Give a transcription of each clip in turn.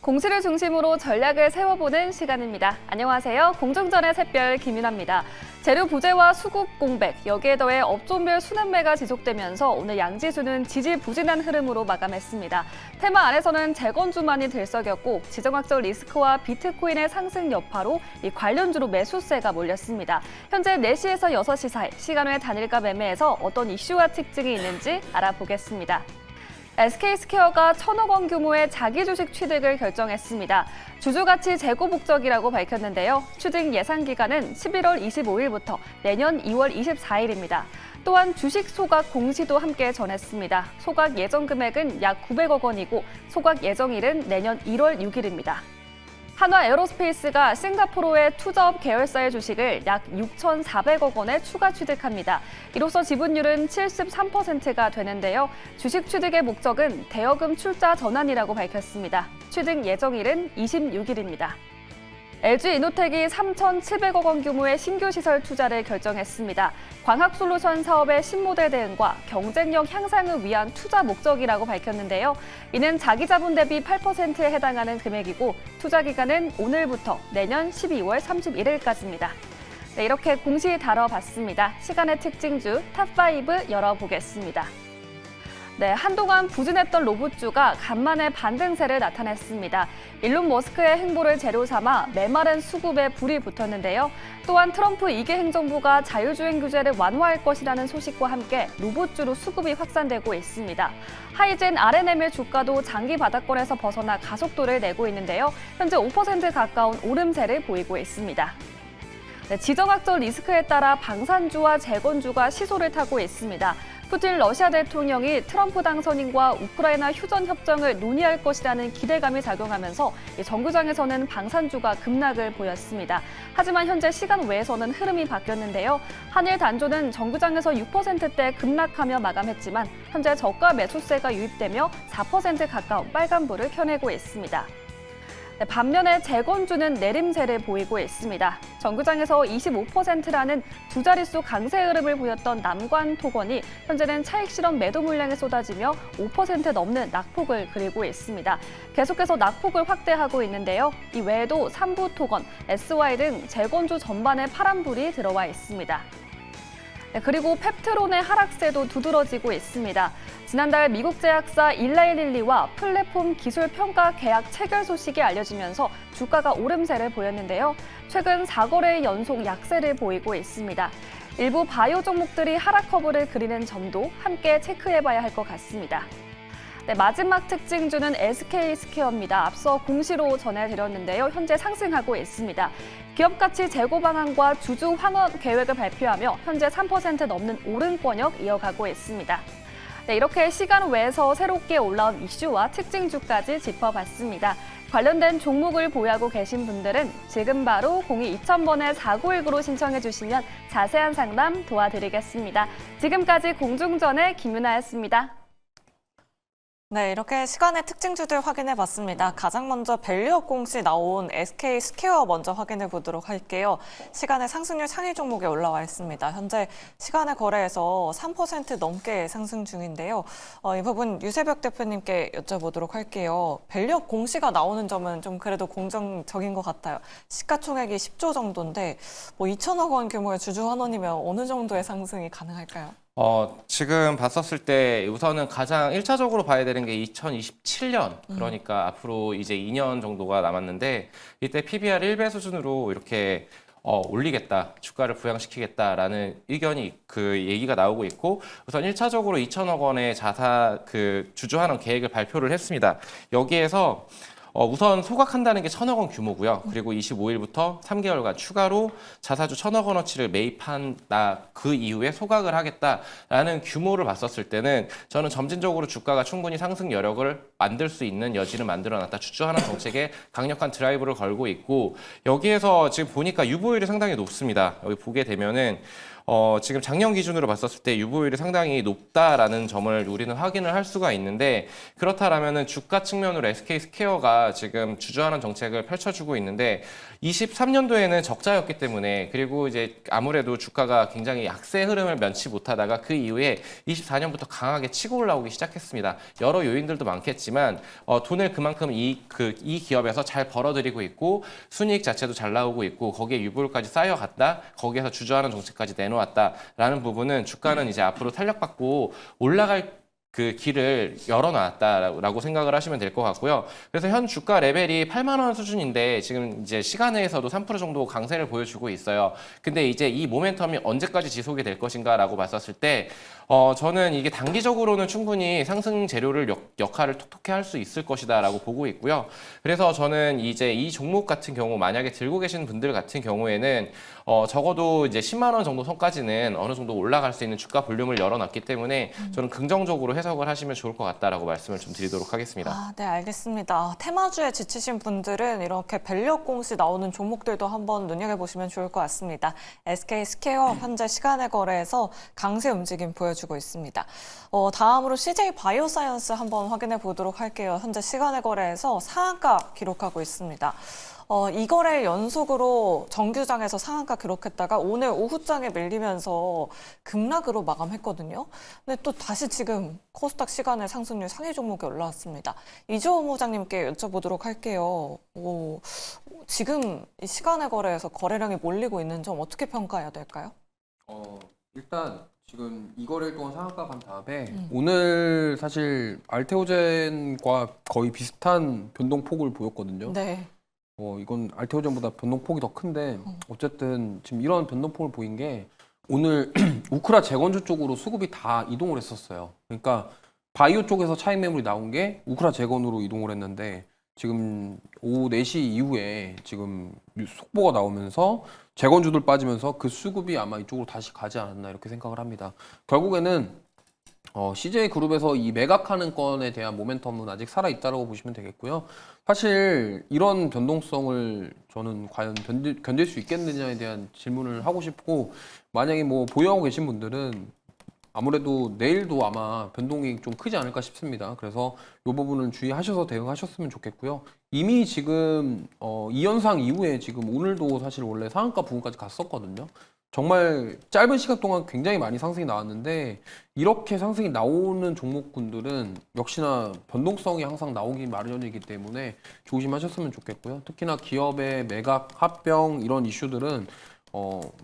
공시를 중심으로 전략을 세워보는 시간입니다. 안녕하세요. 공중전의 샛별 김윤아입니다. 재료 부재와 수급 공백, 여기에 더해 업종별 순환매가 지속되면서 오늘 양지수는 지지부진한 흐름으로 마감했습니다. 테마 안에서는 재건주만이 들썩였고 지정학적 리스크와 비트코인의 상승 여파로 이 관련주로 매수세가 몰렸습니다. 현재 4시에서 6시 사이 시간 외 단일가 매매에서 어떤 이슈와 특징이 있는지 알아보겠습니다. SK스퀘어가 1,000억 원 규모의 자기 주식 취득을 결정했습니다. 주주가치 재고 목적이라고 밝혔는데요. 취득 예상 기간은 11월 25일부터 내년 2월 24일입니다. 또한 주식 소각 공시도 함께 전했습니다. 소각 예정 금액은 약 900억 원이고 소각 예정일은 내년 1월 6일입니다. 한화 에어로스페이스가 싱가포르의 투자업 계열사의 주식을 약 6,400억 원에 추가 취득합니다. 이로써 지분율은 73%가 되는데요. 주식 취득의 목적은 대여금 출자 전환이라고 밝혔습니다. 취득 예정일은 26일입니다. LG이노텍이 3,700억 원 규모의 신규 시설 투자를 결정했습니다. 광학솔루션 사업의 신모델 대응과 경쟁력 향상을 위한 투자 목적이라고 밝혔는데요. 이는 자기 자본 대비 8%에 해당하는 금액이고 투자 기간은 오늘부터 내년 12월 31일까지입니다. 네, 이렇게 공시 다뤄봤습니다. 시간의 특징주 탑5 열어보겠습니다. 네, 한동안 부진했던 로봇주가 간만에 반등세를 나타냈습니다. 일론 머스크의 행보를 재료 삼아 메마른 수급에 불이 붙었는데요. 또한 트럼프 2기 행정부가 자율주행 규제를 완화할 것이라는 소식과 함께 로봇주로 수급이 확산되고 있습니다. 하이젠 RNM의 주가도 장기 바닥권에서 벗어나 가속도를 내고 있는데요. 현재 5% 가까운 오름세를 보이고 있습니다. 네, 지정학적 리스크에 따라 방산주와 재건주가 시소를 타고 있습니다. 푸틴 러시아 대통령이 트럼프 당선인과 우크라이나 휴전 협정을 논의할 것이라는 기대감이 작용하면서 정구장에서는 방산주가 급락을 보였습니다. 하지만 현재 시간 외에서는 흐름이 바뀌었는데요. 한일 단조는 정구장에서 6%대 급락하며 마감했지만 현재 저가 매수세가 유입되며 4% 가까운 빨간불을 켜내고 있습니다. 네, 반면에 재건주는 내림세를 보이고 있습니다. 정구장에서 25%라는 두 자릿수 강세 흐름을 보였던 남관토건이 현재는 차익 실현 매도 물량이 쏟아지며 5% 넘는 낙폭을 그리고 있습니다. 계속해서 낙폭을 확대하고 있는데요. 이 외에도 삼부토건, SY 등 재건주 전반에 파란불이 들어와 있습니다. 네, 그리고 펩트론의 하락세도 두드러지고 있습니다. 지난달 미국 제약사 일라일릴리와 플랫폼 기술 평가 계약 체결 소식이 알려지면서 주가가 오름세를 보였는데요. 최근 4거래의 연속 약세를 보이고 있습니다. 일부 바이오 종목들이 하락 커브를 그리는 점도 함께 체크해봐야 할 것 같습니다. 네, 마지막 특징주는 SK스퀘어입니다. 앞서 공시로 전해드렸는데요. 현재 상승하고 있습니다. 기업가치 재고 방안과 주주 환원 계획을 발표하며 현재 3% 넘는 오름권역 이어가고 있습니다. 네, 이렇게 시간 외에서 새롭게 올라온 이슈와 특징주까지 짚어봤습니다. 관련된 종목을 보유하고 계신 분들은 지금 바로 02-2000번에 4919로 신청해 주시면 자세한 상담 도와드리겠습니다. 지금까지 공중전의 김윤아였습니다. 네, 이렇게 시간의 특징주들 확인해봤습니다. 가장 먼저 밸류업 공시 나온 SK스퀘어 먼저 확인해 보도록 할게요. 시간의 상승률 상위 종목에 올라와 있습니다. 현재 시간의 거래에서 3% 넘게 상승 중인데요. 이 부분 유세벽 대표님께 여쭤보도록 할게요. 밸류업 공시가 나오는 점은 좀 그래도 공정적인 것 같아요. 시가총액이 10조 정도인데 2천억 원 규모의 주주 환원이면 어느 정도의 상승이 가능할까요? 지금 봤었을 때 우선은 가장 1차적으로 봐야 되는 게 2027년, 그러니까 앞으로 이제 2년 정도가 남았는데 이때 PBR 1배 수준으로 이렇게 올리겠다, 주가를 부양시키겠다라는 의견이 얘기가 나오고 있고 우선 1차적으로 2천억 원의 주주 환원 계획을 발표를 했습니다. 여기에서 우선 소각한다는 게 1,000억 원 규모고요. 그리고 25일부터 3개월간 추가로 자사주 1,000억 원어치를 매입한다. 그 이후에 소각을 하겠다라는 규모를 봤었을 때는 저는 점진적으로 주가가 충분히 상승 여력을 만들 수 있는 여지를 만들어놨다. 주주 환원 정책에 강력한 드라이브를 걸고 있고 여기에서 지금 보니까 유보율이 상당히 높습니다. 여기 보게 되면은 지금 작년 기준으로 봤었을 때 유보율이 상당히 높다라는 점을 우리는 확인을 할 수가 있는데 그렇다라면은 주가 측면으로 SK 스퀘어가 지금 주저하는 정책을 펼쳐주고 있는데 23년도에는 적자였기 때문에 그리고 이제 아무래도 주가가 굉장히 약세 흐름을 면치 못하다가 그 이후에 24년부터 강하게 치고 올라오기 시작했습니다. 여러 요인들도 많겠지만 돈을 그만큼 이 기업에서 잘 벌어들이고 있고 순이익 자체도 잘 나오고 있고 거기에 유보율까지 쌓여갔다. 거기에서 주저하는 정책까지 내놓았다라는 부분은 주가는 이제 앞으로 탄력받고 올라갈 그 길을 열어놨다라고 생각을 하시면 될 것 같고요. 그래서 현 주가 레벨이 8만 원 수준인데 지금 이제 시간에서도 3% 정도 강세를 보여주고 있어요. 근데 이제 이 모멘텀이 언제까지 지속이 될 것인가라고 봤었을 때 저는 이게 단기적으로는 충분히 상승 재료를 역할을 톡톡히 할 수 있을 것이다라고 보고 있고요. 그래서 저는 이제 이 종목 같은 경우 만약에 들고 계신 분들 같은 경우에는 적어도 이제 10만 원 정도 선까지는 어느 정도 올라갈 수 있는 주가 볼륨을 열어놨기 때문에 저는 긍정적으로 해석을 하시면 좋을 것 같다라고 말씀을 좀 드리도록 하겠습니다. 아, 네, 알겠습니다. 테마주에 지치신 분들은 이렇게 밸류업 공시 나오는 종목들도 한번 눈여겨보시면 좋을 것 같습니다. SK 스퀘어 현재 시간의 거래에서 강세 움직임 보여주고 있습니다. 다음으로 CJ 바이오사이언스 한번 확인해 보도록 할게요. 현재 시간의 거래에서 상한가 기록하고 있습니다. 이 거래 연속으로 정규장에서 상한가 기록했다가 오늘 오후장에 밀리면서 급락으로 마감했거든요. 근데 또 다시 지금 코스닥 시간의 상승률 상위 종목에 올라왔습니다. 이주호 부장님께 여쭤보도록 할게요. 지금 이 시간의 거래에서 거래량이 몰리고 있는 점 어떻게 평가해야 될까요? 일단 지금 이 거래일 동안 상한가 간 다음에 오늘 사실 알테오젠과 거의 비슷한 변동폭을 보였거든요. 네. 이건 알테오젠보다 변동폭이 더 큰데 어쨌든 지금 이런 변동폭을 보인 게 오늘 우크라 재건주 쪽으로 수급이 다 이동을 했었어요. 그러니까 바이오 쪽에서 차익 매물이 나온 게 우크라 재건으로 이동을 했는데 지금 오후 4시 이후에 지금 속보가 나오면서 재건주들 빠지면서 그 수급이 아마 이쪽으로 다시 가지 않았나 이렇게 생각을 합니다. 결국에는 CJ그룹에서 이 매각하는 건에 대한 모멘텀은 아직 살아있다고 보시면 되겠고요. 사실 이런 변동성을 저는 과연 견딜 수 있겠느냐에 대한 질문을 하고 싶고 만약에 뭐 보유하고 계신 분들은 아무래도 내일도 아마 변동이 좀 크지 않을까 싶습니다. 그래서 이 부분은 주의하셔서 대응하셨으면 좋겠고요. 이미 지금 이 현상 이후에 지금 오늘도 사실 원래 상한가 부분까지 갔었거든요. 정말 짧은 시간 동안 굉장히 많이 상승이 나왔는데 이렇게 상승이 나오는 종목군들은 역시나 변동성이 항상 나오기 마련이기 때문에 조심하셨으면 좋겠고요. 특히나 기업의 매각, 합병 이런 이슈들은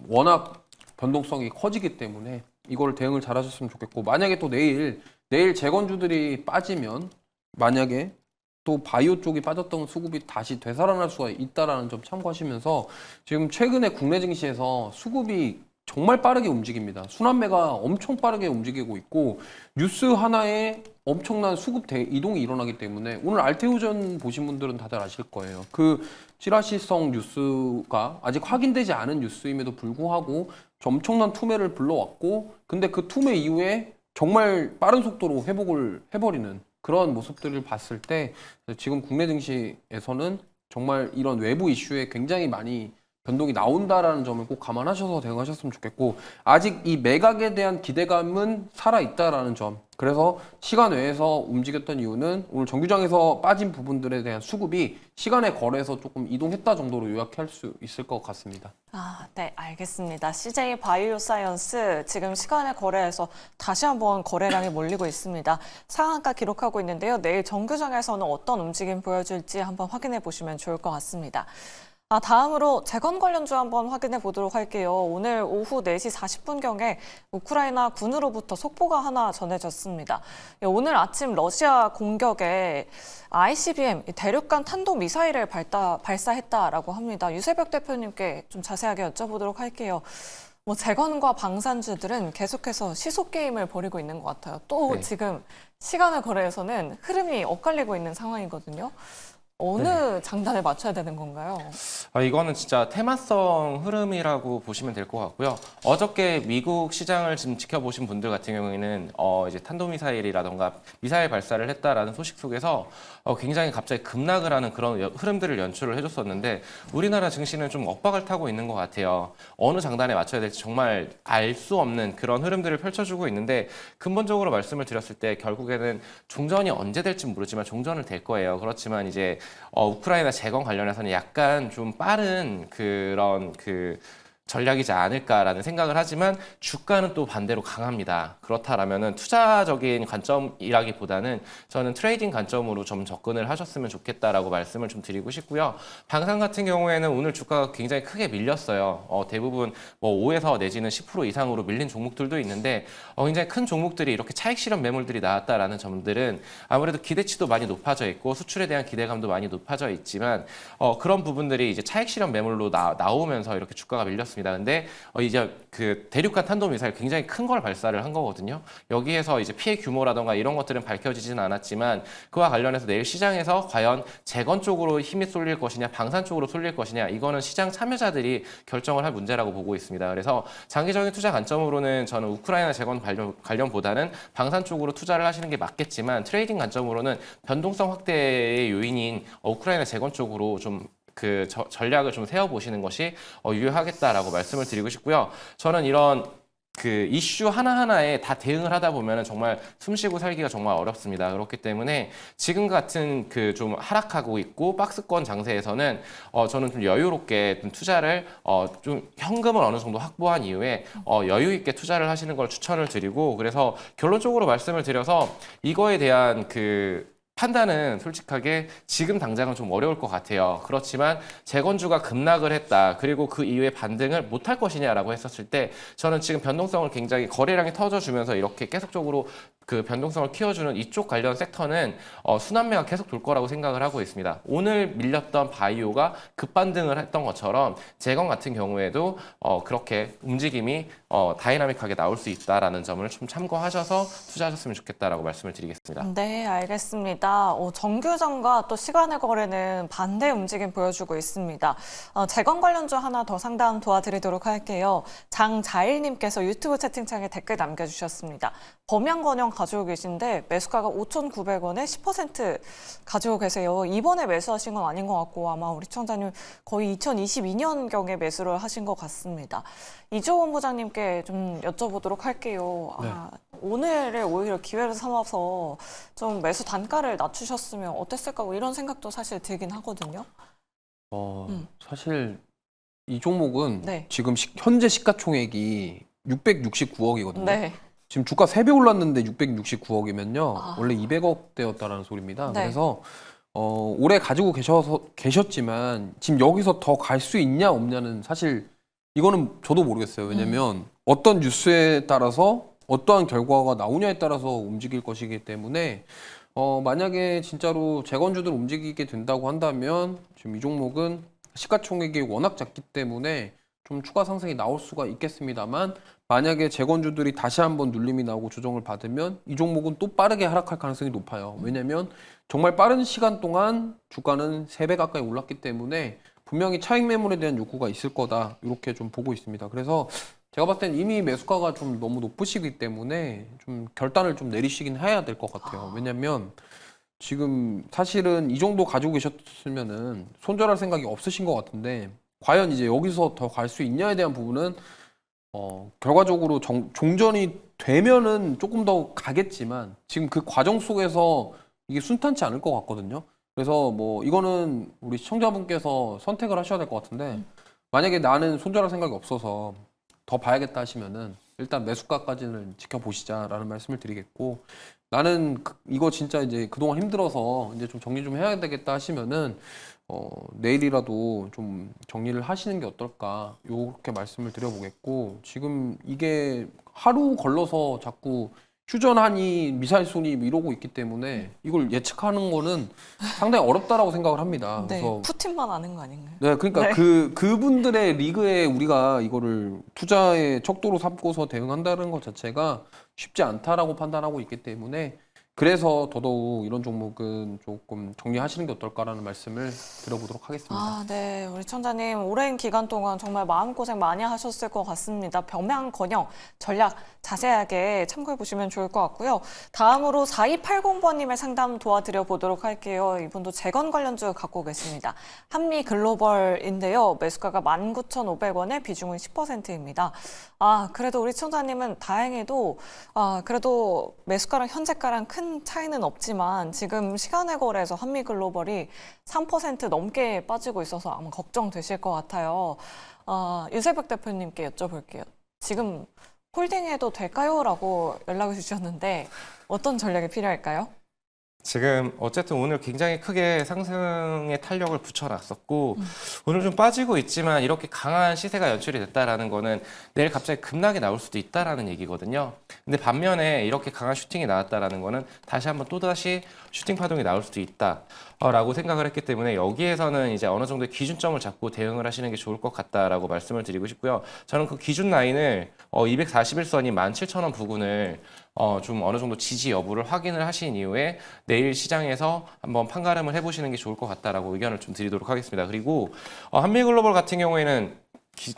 워낙 변동성이 커지기 때문에 이걸 대응을 잘 하셨으면 좋겠고 만약에 또 내일 재건주들이 빠지면 만약에 또 바이오 쪽이 빠졌던 수급이 다시 되살아날 수가 있다는 점 참고하시면서 지금 최근에 국내 증시에서 수급이 정말 빠르게 움직입니다. 순환매가 엄청 빠르게 움직이고 있고 뉴스 하나에 엄청난 수급 이동이 일어나기 때문에 오늘 알테오전 보신 분들은 다들 아실 거예요. 그 찌라시성 뉴스가 아직 확인되지 않은 뉴스임에도 불구하고 엄청난 투매를 불러왔고 근데 그 투매 이후에 정말 빠른 속도로 회복을 해버리는 그런 모습들을 봤을 때 지금 국내 증시에서는 정말 이런 외부 이슈에 굉장히 많이 변동이 나온다라는 점을 꼭 감안하셔서 대응하셨으면 좋겠고 아직 이 매각에 대한 기대감은 살아있다라는 점 그래서 시간 외에서 움직였던 이유는 오늘 정규장에서 빠진 부분들에 대한 수급이 시간의 거래에서 조금 이동했다 정도로 요약할 수 있을 것 같습니다. 아, 네, 알겠습니다. CJ 바이오사이언스 지금 시간의 거래에서 다시 한번 거래량이 몰리고 있습니다. 상한가 기록하고 있는데요. 내일 정규장에서는 어떤 움직임 보여줄지 한번 확인해 보시면 좋을 것 같습니다. 다음으로 재건 관련주 한번 확인해 보도록 할게요. 오늘 오후 4시 40분경에 우크라이나 군으로부터 속보가 하나 전해졌습니다. 오늘 아침 러시아 공격에 ICBM 대륙간 탄도미사일을 발사했다라고 합니다. 유세벽 대표님께 좀 자세하게 여쭤보도록 할게요. 재건과 방산주들은 계속해서 시속 게임을 벌이고 있는 것 같아요. 또 네. 지금 시간의 거래에서는 흐름이 엇갈리고 있는 상황이거든요. 어느 장단에 맞춰야 되는 건가요? 이거는 진짜 테마성 흐름이라고 보시면 될 것 같고요. 어저께 미국 시장을 지금 지켜보신 분들 같은 경우에는 이제 탄도미사일이라던가 미사일 발사를 했다라는 소식 속에서 굉장히 갑자기 급락을 하는 그런 흐름들을 연출을 해줬었는데 우리나라 증시는 좀 엇박을 타고 있는 것 같아요. 어느 장단에 맞춰야 될지 정말 알 수 없는 그런 흐름들을 펼쳐주고 있는데 근본적으로 말씀을 드렸을 때 결국에는 종전이 언제 될지 모르지만 종전은 될 거예요. 그렇지만 이제 우크라이나 재건 관련해서는 약간 좀 빠른 그런 전략이지 않을까라는 생각을 하지만 주가는 또 반대로 강합니다. 그렇다라면은 투자적인 관점이라기보다는 저는 트레이딩 관점으로 좀 접근을 하셨으면 좋겠다라고 말씀을 좀 드리고 싶고요. 방산 같은 경우에는 오늘 주가가 굉장히 크게 밀렸어요. 대부분 뭐 5에서 내지는 10% 이상으로 밀린 종목들도 있는데 굉장히 큰 종목들이 이렇게 차익 실현 매물들이 나왔다라는 점들은 아무래도 기대치도 많이 높아져 있고 수출에 대한 기대감도 많이 높아져 있지만 그런 부분들이 이제 차익 실현 매물로 나오면서 이렇게 주가가 밀렸습니다. 근데 이제 그 대륙간 탄도미사일 굉장히 큰 걸 발사를 한 거거든요. 여기에서 이제 피해 규모라던가 이런 것들은 밝혀지지는 않았지만 그와 관련해서 내일 시장에서 과연 재건 쪽으로 힘이 쏠릴 것이냐, 방산 쪽으로 쏠릴 것이냐, 이거는 시장 참여자들이 결정을 할 문제라고 보고 있습니다. 그래서 장기적인 투자 관점으로는 저는 우크라이나 재건 관련보다는 방산 쪽으로 투자를 하시는 게 맞겠지만 트레이딩 관점으로는 변동성 확대의 요인인 우크라이나 재건 쪽으로 좀 전략을 좀 세워보시는 것이 유효하겠다라고 말씀을 드리고 싶고요. 저는 이런 이슈 하나하나에 다 대응을 하다 보면 정말 숨쉬고 살기가 정말 어렵습니다. 그렇기 때문에 지금 같은 좀 하락하고 있고 박스권 장세에서는 저는 좀 여유롭게 좀 투자를 좀 현금을 어느 정도 확보한 이후에 여유 있게 투자를 하시는 걸 추천을 드리고 그래서 결론적으로 말씀을 드려서 이거에 대한 판단은 솔직하게 지금 당장은 좀 어려울 것 같아요. 그렇지만 재건주가 급락을 했다. 그리고 그 이후에 반등을 못할 것이냐라고 했었을 때 저는 지금 변동성을 굉장히 거래량이 터져주면서 이렇게 계속적으로 그 변동성을 키워주는 이쪽 관련 섹터는 순환매가 계속 돌 거라고 생각을 하고 있습니다. 오늘 밀렸던 바이오가 급반등을 했던 것처럼 재건 같은 경우에도 그렇게 움직임이 다이나믹하게 나올 수 있다라는 점을 좀 참고하셔서 투자하셨으면 좋겠다라고 말씀을 드리겠습니다. 네, 알겠습니다. 정규전과 또 시간의 거래는 반대 움직임 보여주고 있습니다. 재건 관련주 하나 더 상담 도와드리도록 할게요. 장자일님께서 유튜브 채팅창에 댓글 남겨주셨습니다. 범양건영 가지고 계신데 매수가가 5,900원에 10% 가지고 계세요. 이번에 매수하신 건 아닌 것 같고 아마 우리 시청자님 거의 2022년경에 매수를 하신 것 같습니다. 이조원 부장님께 좀 여쭤보도록 할게요. 네. 오늘을 오히려 기회로 삼아서 좀 매수 단가를 낮추셨으면 어땠을까 이런 생각도 사실 들긴 하거든요. 사실 이 종목은 네. 지금 현재 시가총액이 669억이거든요. 네. 지금 주가 3배 올랐는데 669억이면요. 원래 200억대였다라는 소리입니다. 네. 그래서 올해 가지고 계셨지만 지금 여기서 더 갈 수 있냐 없냐는 사실 이거는 저도 모르겠어요. 왜냐면 어떤 뉴스에 따라서 어떠한 결과가 나오냐에 따라서 움직일 것이기 때문에 만약에 진짜로 재건주들 움직이게 된다고 한다면 지금 이 종목은 시가총액이 워낙 작기 때문에 좀 추가 상승이 나올 수가 있겠습니다만 만약에 재건주들이 다시 한번 눌림이 나오고 조정을 받으면 이 종목은 또 빠르게 하락할 가능성이 높아요. 왜냐면 정말 빠른 시간 동안 주가는 3배 가까이 올랐기 때문에 분명히 차익 매물에 대한 욕구가 있을 거다 이렇게 좀 보고 있습니다. 그래서 제가 봤을 땐 이미 매수가가 좀 너무 높으시기 때문에 좀 결단을 좀 내리시긴 해야 될 것 같아요. 왜냐면 지금 사실은 이 정도 가지고 계셨으면은 손절할 생각이 없으신 것 같은데 과연 이제 여기서 더 갈 수 있냐에 대한 부분은 결과적으로 종전이 되면은 조금 더 가겠지만 지금 그 과정 속에서 이게 순탄치 않을 것 같거든요. 그래서 뭐 이거는 우리 시청자분께서 선택을 하셔야 될 것 같은데 만약에 나는 손절할 생각이 없어서 더 봐야겠다 하시면은 일단 매수가까지는 지켜보시자라는 말씀을 드리겠고 나는 이거 진짜 이제 그동안 힘들어서 이제 좀 정리 좀 해야 되겠다 하시면은 내일이라도 좀 정리를 하시는 게 어떨까 이렇게 말씀을 드려보겠고 지금 이게 하루 걸러서 자꾸 휴전하니 미사일 쏘니 이러고 있기 때문에 이걸 예측하는 거는 상당히 어렵다라고 생각을 합니다. 네, 그래서 푸틴만 아는 거 아닌가요? 네, 그러니까 네. 그분들의 리그에 우리가 이거를 투자의 척도로 삼고서 대응한다는 것 자체가 쉽지 않다라고 판단하고 있기 때문에 그래서 더더욱 이런 종목은 조금 정리하시는 게 어떨까라는 말씀을 드려보도록 하겠습니다. 아, 네. 우리 천자님, 오랜 기간 동안 정말 마음고생 많이 하셨을 것 같습니다. 병명건영 전략 자세하게 참고해 보시면 좋을 것 같고요. 다음으로 4280번님의 상담 도와드려 보도록 할게요. 이분도 재건 관련주 갖고 계십니다. 한미글로벌인데요. 매수가가 19,500원에 비중은 10%입니다. 아, 그래도 우리 천자님은 다행히도 그래도 매수가랑 현재가랑 큰 차이는 없지만 지금 시간의 거래에서 한미글로벌이 3% 넘게 빠지고 있어서 아마 걱정되실 것 같아요. 유세백 대표님께 여쭤볼게요. 지금 홀딩해도 될까요? 라고 연락을 주셨는데 어떤 전략이 필요할까요? 지금 어쨌든 오늘 굉장히 크게 상승의 탄력을 붙여놨었고 오늘 좀 빠지고 있지만 이렇게 강한 시세가 연출이 됐다라는 거는 내일 갑자기 급락이 나올 수도 있다라는 얘기거든요. 근데 반면에 이렇게 강한 슈팅이 나왔다라는 거는 다시 한번 또다시 슈팅 파동이 나올 수도 있다라고 생각을 했기 때문에 여기에서는 이제 어느 정도의 기준점을 잡고 대응을 하시는 게 좋을 것 같다라고 말씀을 드리고 싶고요. 저는 그 기준 라인을 241선이 17,000원 부근을 좀 어느 정도 지지 여부를 확인을 하신 이후에 내일 시장에서 한번 판가름을 해보시는 게 좋을 것 같다라고 의견을 좀 드리도록 하겠습니다. 그리고 한미글로벌 같은 경우에는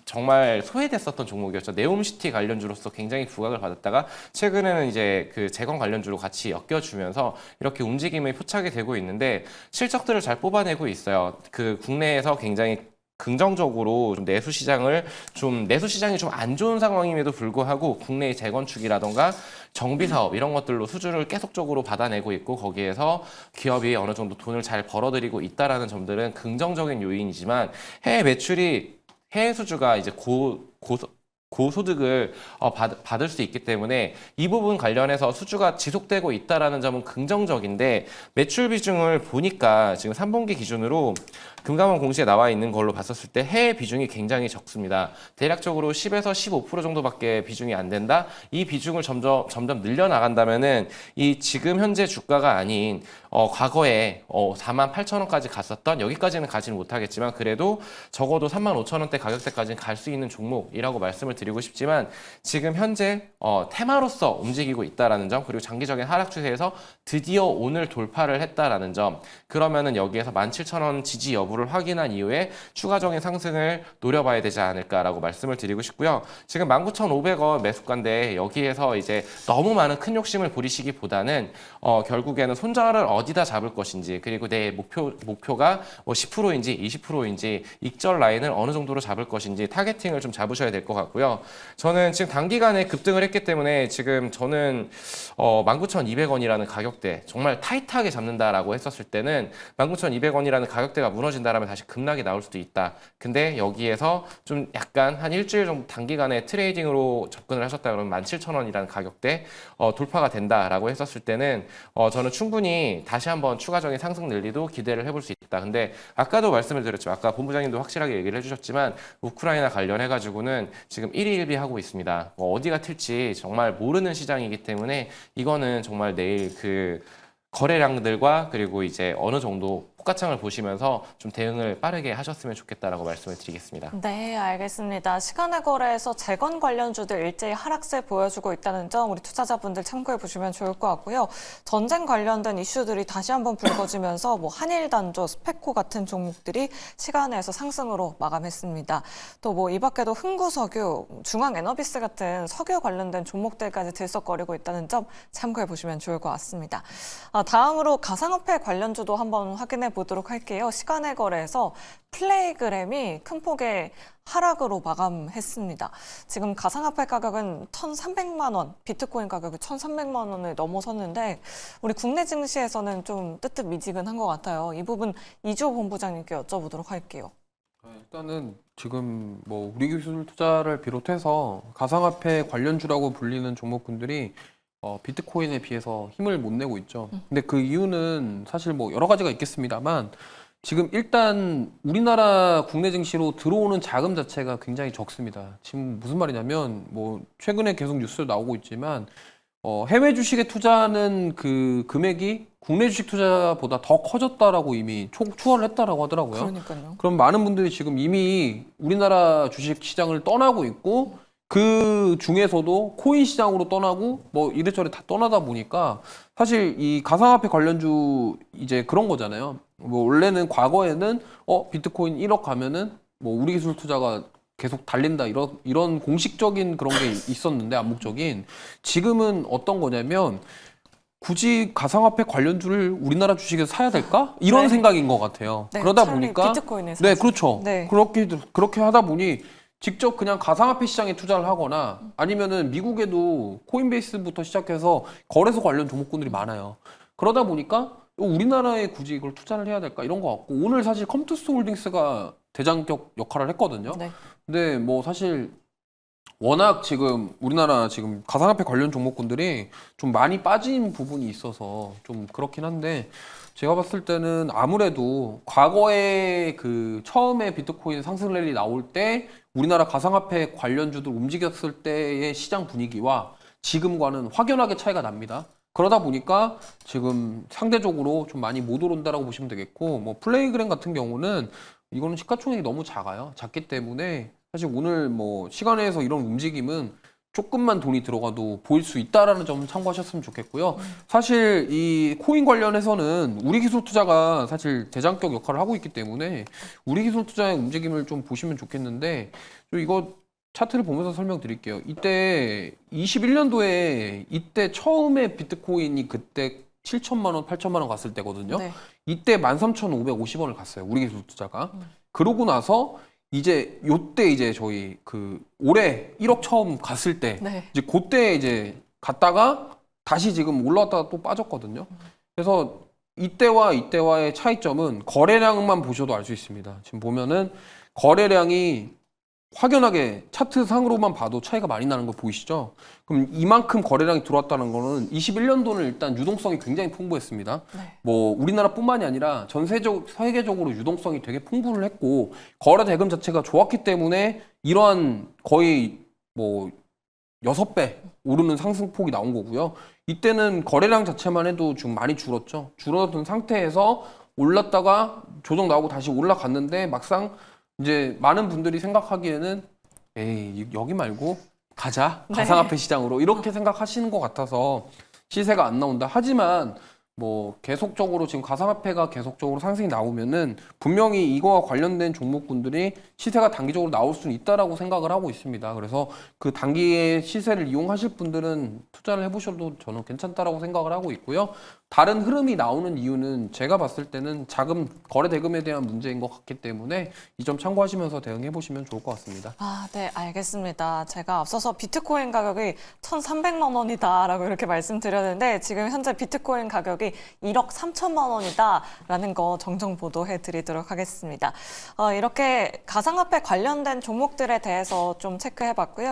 정말 소외됐었던 종목이었죠. 네옴시티 관련주로서 굉장히 부각을 받았다가 최근에는 이제 그 재건 관련주로 같이 엮여주면서 이렇게 움직임이 포착이 되고 있는데 실적들을 잘 뽑아내고 있어요. 그 국내에서 굉장히 긍정적으로 좀 내수 시장이 좀 안 좋은 상황임에도 불구하고 국내의 재건축이라던가 정비 사업 이런 것들로 수주를 계속적으로 받아내고 있고 거기에서 기업이 어느 정도 돈을 잘 벌어들이고 있다라는 점들은 긍정적인 요인이지만 해외 수주가 이제 고소득을 받을 수 있기 때문에 이 부분 관련해서 수주가 지속되고 있다라는 점은 긍정적인데 매출 비중을 보니까 지금 3분기 기준으로 금감원 공시에 나와 있는 걸로 봤었을 때 해외 비중이 굉장히 적습니다. 대략적으로 10에서 15% 정도밖에 비중이 안 된다. 이 비중을 점점 늘려나간다면은 이 지금 현재 주가가 아닌 과거에 48,000원까지 갔었던 여기까지는 가지는 못하겠지만 그래도 적어도 35,000원대 가격대까지는 갈 수 있는 종목이라고 말씀을 드리고 싶지만 지금 현재 테마로서 움직이고 있다라는 점 그리고 장기적인 하락 추세에서 드디어 오늘 돌파를 했다라는 점 그러면은 여기에서 17,000원 지지 여부를 확인한 이후에 추가적인 상승을 노려봐야 되지 않을까라고 말씀을 드리고 싶고요. 지금 19,500원 매수가인데 여기에서 이제 너무 많은 큰 욕심을 부리시기보다는 결국에는 손절을 어디다 잡을 것인지 그리고 내 목표가 뭐 10%인지 20%인지 익절 라인을 어느 정도로 잡을 것인지 타겟팅을 좀 잡으셔야 될 것 같고요. 저는 지금 단기간에 급등을 했기 때문에 지금 저는 19,200원이라는 가격대 정말 타이트하게 잡는다라고 했었을 때는 19,200원이라는 가격대가 무너진다라면 다시 급락이 나올 수도 있다. 근데 여기에서 좀 약간 한 일주일 정도 단기간에 트레이딩으로 접근을 하셨다 그러면 17,000원이라는 가격대 돌파가 된다라고 했었을 때는 저는 충분히 다시 한번 추가적인 상승 랠리도 기대를 해볼 수 있다. 근데 아까도 말씀을 드렸지만 아까 본부장님도 확실하게 얘기를 해주셨지만 우크라이나 관련해가지고는 지금 일희일비하고 있습니다. 어디가 튈지 정말 모르는 시장이기 때문에 이거는 정말 내일 그 거래량들과 그리고 이제 어느 정도 호가창을 보시면서 좀 대응을 빠르게 하셨으면 좋겠다라고 말씀을 드리겠습니다. 네, 알겠습니다. 시간의 거래에서 재건 관련주들 일제히 하락세 보여주고 있다는 점 우리 투자자분들 참고해 보시면 좋을 것 같고요. 전쟁 관련된 이슈들이 다시 한번 불거지면서 뭐 한일단조, 스페코 같은 종목들이 시간에서 상승으로 마감했습니다. 또 뭐 이 밖에도 흥구석유, 중앙에너비스 같은 석유 관련된 종목들까지 들썩거리고 있다는 점 참고해 보시면 좋을 것 같습니다. 다음으로 가상화폐 관련주도 한번 확인해 보도록 할게요. 시간의 거래에서 플레이그램이 큰 폭의 하락으로 마감했습니다. 지금 가상화폐 가격은 1,300만 원, 비트코인 가격이 1,300만 원을 넘어섰는데 우리 국내 증시에서는 좀 뜨뜻미지근한 것 같아요. 이 부분 이주호 본부장님께 여쭤보도록 할게요. 일단은 지금 뭐 우리 기술 투자를 비롯해서 가상화폐 관련주라고 불리는 종목군들이 비트코인에 비해서 힘을 못 내고 있죠. 근데 그 이유는 사실 뭐 여러 가지가 있겠습니다만 지금 일단 우리나라 국내 증시로 들어오는 자금 자체가 굉장히 적습니다. 지금 무슨 말이냐면 뭐 최근에 계속 뉴스 나오고 있지만 해외 주식에 투자하는 그 금액이 국내 주식 투자보다 더 커졌다라고 이미 추월을 했다라고 하더라고요. 그러니까요. 그럼 많은 분들이 지금 이미 우리나라 주식 시장을 떠나고 있고 그 중에서도 코인 시장으로 떠나고 뭐 이래저래 다 떠나다 보니까 사실 이 가상화폐 관련주 이제 그런 거잖아요. 뭐 원래는 과거에는 비트코인 1억 가면은 뭐 우리 기술 투자가 계속 달린다 이런 공식적인 그런 게 있었는데 암묵적인 지금은 어떤 거냐면 굳이 가상화폐 관련주를 우리나라 주식에서 사야 될까? 이런 네. 생각인 것 같아요. 네, 그러다 차라리 보니까 비트코인에서 네, 그렇죠. 네. 그렇게 하다 보니 직접 그냥 가상화폐 시장에 투자를 하거나 아니면은 미국에도 코인베이스부터 시작해서 거래소 관련 종목군들이 많아요. 그러다 보니까 우리나라에 굳이 이걸 투자를 해야 될까 이런 것 같고 오늘 사실 컴투스 홀딩스가 대장격 역할을 했거든요. 네. 근데 뭐 사실 워낙 지금 우리나라 지금 가상화폐 관련 종목군들이 좀 많이 빠진 부분이 있어서 좀 그렇긴 한데 제가 봤을 때는 아무래도 과거에 그 처음에 비트코인 상승 랠리 나올 때 우리나라 가상화폐 관련주들 움직였을 때의 시장 분위기와 지금과는 확연하게 차이가 납니다. 그러다 보니까 지금 상대적으로 좀 많이 못 오른다라고 보시면 되겠고 뭐 플레이그램 같은 경우는 이거는 시가총액이 너무 작아요. 작기 때문에 사실 오늘 뭐 시간에서 이런 움직임은 조금만 돈이 들어가도 보일 수 있다라는 점 참고하셨으면 좋겠고요. 사실 이 코인 관련해서는 우리 기술 투자가 사실 대장격 역할을 하고 있기 때문에 우리 기술 투자의 움직임을 좀 보시면 좋겠는데 이거 차트를 보면서 설명드릴게요. 이때 21년도에 이때 처음에 비트코인이 그때 7천만 원, 8천만 원 갔을 때거든요. 네. 이때 13,550원을 갔어요. 우리 기술 투자가. 그러고 나서 이제 요때 이제 저희 그 올해 1억 처음 갔을 때 네. 이제 그때 이제 갔다가 다시 지금 올라왔다가 또 빠졌거든요. 그래서 이때와의 차이점은 거래량만 보셔도 알 수 있습니다. 지금 보면은 거래량이 확연하게 차트상으로만 봐도 차이가 많이 나는 거 보이시죠? 그럼 이만큼 거래량이 들어왔다는 거는 21년도는 일단 유동성이 굉장히 풍부했습니다. 네. 뭐 우리나라뿐만이 아니라 세계적으로 유동성이 되게 풍부를 했고 거래 대금 자체가 좋았기 때문에 이러한 거의 뭐 6배 오르는 상승폭이 나온 거고요. 이때는 거래량 자체만 해도 좀 많이 줄었죠. 줄어든 상태에서 올랐다가 조정 나오고 다시 올라갔는데 막상 이제 많은 분들이 생각하기에는 에이 여기 말고 가자 네. 가상화폐 시장으로 이렇게 생각하시는 것 같아서 시세가 안 나온다. 하지만 뭐 계속적으로 지금 가상화폐가 계속적으로 상승이 나오면은 분명히 이거와 관련된 종목군들이 시세가 단기적으로 나올 수는 있다라고 생각을 하고 있습니다. 그래서 그 단기의 시세를 이용하실 분들은 투자를 해보셔도 저는 괜찮다라고 생각을 하고 있고요. 다른 흐름이 나오는 이유는 제가 봤을 때는 자금 거래 대금에 대한 문제인 것 같기 때문에 이 점 참고하시면서 대응해 보시면 좋을 것 같습니다. 아, 네, 알겠습니다. 제가 앞서서 비트코인 가격이 1,300만 원이다라고 이렇게 말씀드렸는데 지금 현재 비트코인 가격이 1억 3천만 원이다라는 거 정정 보도해 드리도록 하겠습니다. 이렇게 가상화폐 관련된 종목들에 대해서 좀 체크해 봤고요.